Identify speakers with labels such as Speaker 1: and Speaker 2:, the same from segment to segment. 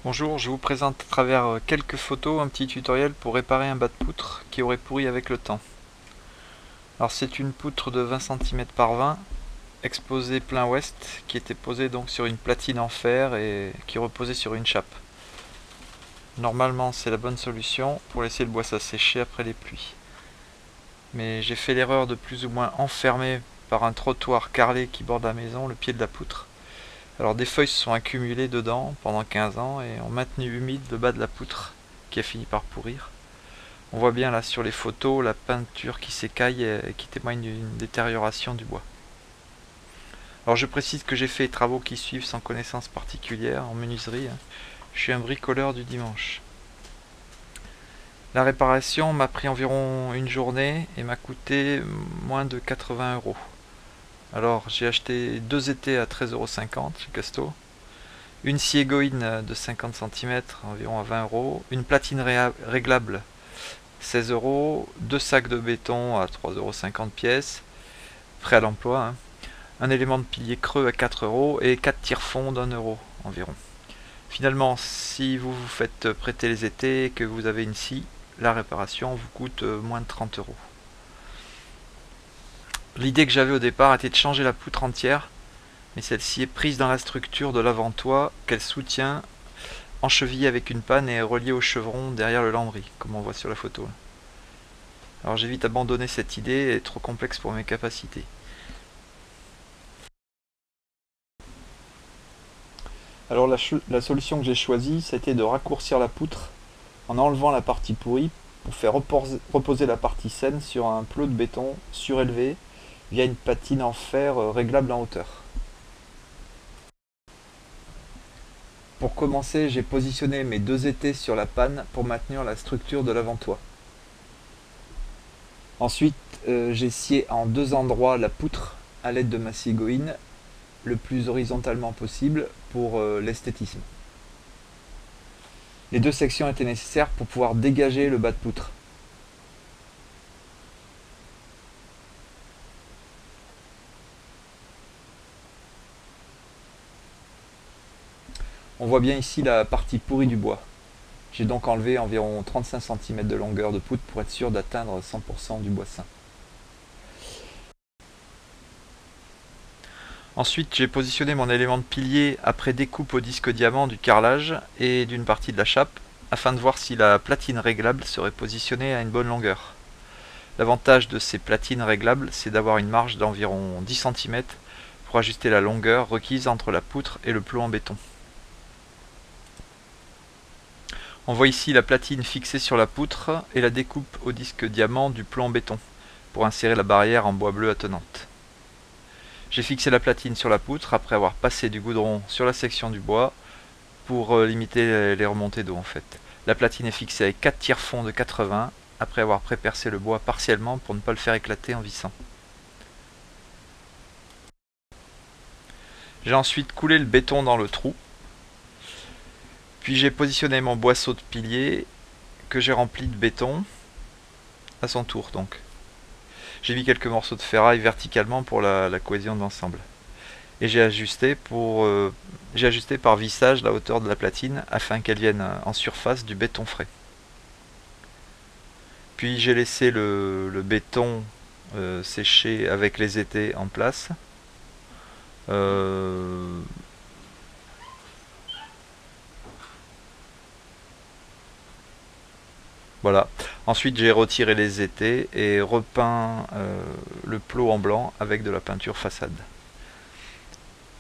Speaker 1: Bonjour, je vous présente à travers quelques photos un petit tutoriel pour réparer un bas de poutre qui aurait pourri avec le temps. Alors c'est une poutre de 20 cm par 20, exposée plein ouest, qui était posée donc sur une platine en fer et qui reposait sur une chape. Normalement c'est la bonne solution pour laisser le bois s'assécher après les pluies. Mais j'ai fait l'erreur de plus ou moins enfermer par un trottoir carrelé qui borde la maison le pied de la poutre. Alors des feuilles se sont accumulées dedans pendant 15 ans et ont maintenu humide le bas de la poutre qui a fini par pourrir. On voit bien là sur les photos la peinture qui s'écaille et qui témoigne d'une détérioration du bois. Alors je précise que j'ai fait les travaux qui suivent sans connaissance particulière en menuiserie. Je suis un bricoleur du dimanche. La réparation m'a pris environ une journée et m'a coûté moins de 80 €. Alors j'ai acheté deux étais à 13,50 € chez Casto, une scie Egoin de 50 cm environ à 20 €, une platine réglable 16 €, deux sacs de béton à 3,50 € pièce, prêt à l'emploi, un élément de pilier creux à 4 € et 4 tire-fonds d'1 € environ. Finalement, si vous vous faites prêter les étais et que vous avez une scie, la réparation vous coûte moins de 30 €. L'idée que j'avais au départ était de changer la poutre entière, mais celle-ci est prise dans la structure de l'avant-toit qu'elle soutient, enchevillée avec une panne et reliée au chevron derrière le lambris, comme on voit sur la photo. Alors j'ai vite abandonné cette idée, elle est trop complexe pour mes capacités. Alors la solution que j'ai choisie, c'était de raccourcir la poutre en enlevant la partie pourrie pour faire reposer la partie saine sur un plot de béton surélevé via une patine en fer réglable en hauteur. Pour commencer, j'ai positionné mes deux étais sur la panne pour maintenir la structure de l'avant-toit. Ensuite, j'ai scié en deux endroits la poutre à l'aide de ma scie Egoin le plus horizontalement possible pour l'esthétisme. Les deux sections étaient nécessaires pour pouvoir dégager le bas de poutre. On voit bien ici la partie pourrie du bois. J'ai donc enlevé environ 35 cm de longueur de poutre pour être sûr d'atteindre 100% du bois sain. Ensuite, j'ai positionné mon élément de pilier après découpe au disque diamant du carrelage et d'une partie de la chape afin de voir si la platine réglable serait positionnée à une bonne longueur. L'avantage de ces platines réglables, c'est d'avoir une marge d'environ 10 cm pour ajuster la longueur requise entre la poutre et le plot en béton. On voit ici la platine fixée sur la poutre et la découpe au disque diamant du plot en béton pour insérer la barrière en bois bleu attenante. J'ai fixé la platine sur la poutre après avoir passé du goudron sur la section du bois pour limiter les remontées d'eau en fait. La platine est fixée avec 4 tire-fonds de 80 après avoir pré-percé le bois partiellement pour ne pas le faire éclater en vissant. J'ai ensuite coulé le béton dans le trou. Puis j'ai positionné mon boisseau de pilier que j'ai rempli de béton à son tour donc. J'ai mis quelques morceaux de ferraille verticalement pour la cohésion de l'ensemble. Et j'ai ajusté par vissage la hauteur de la platine afin qu'elle vienne en surface du béton frais. Puis j'ai laissé le béton sécher avec les étais en place. Voilà. Ensuite j'ai retiré les étais et repeint le plot en blanc avec de la peinture façade.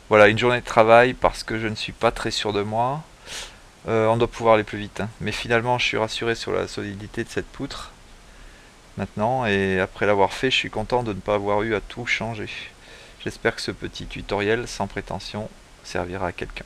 Speaker 1: Voilà, une journée de travail parce que je ne suis pas très sûr de moi. On doit pouvoir aller plus vite, hein. Mais finalement je suis rassuré sur la solidité de cette poutre maintenant, et après l'avoir fait je suis content de ne pas avoir eu à tout changer. J'espère que ce petit tutoriel sans prétention servira à quelqu'un.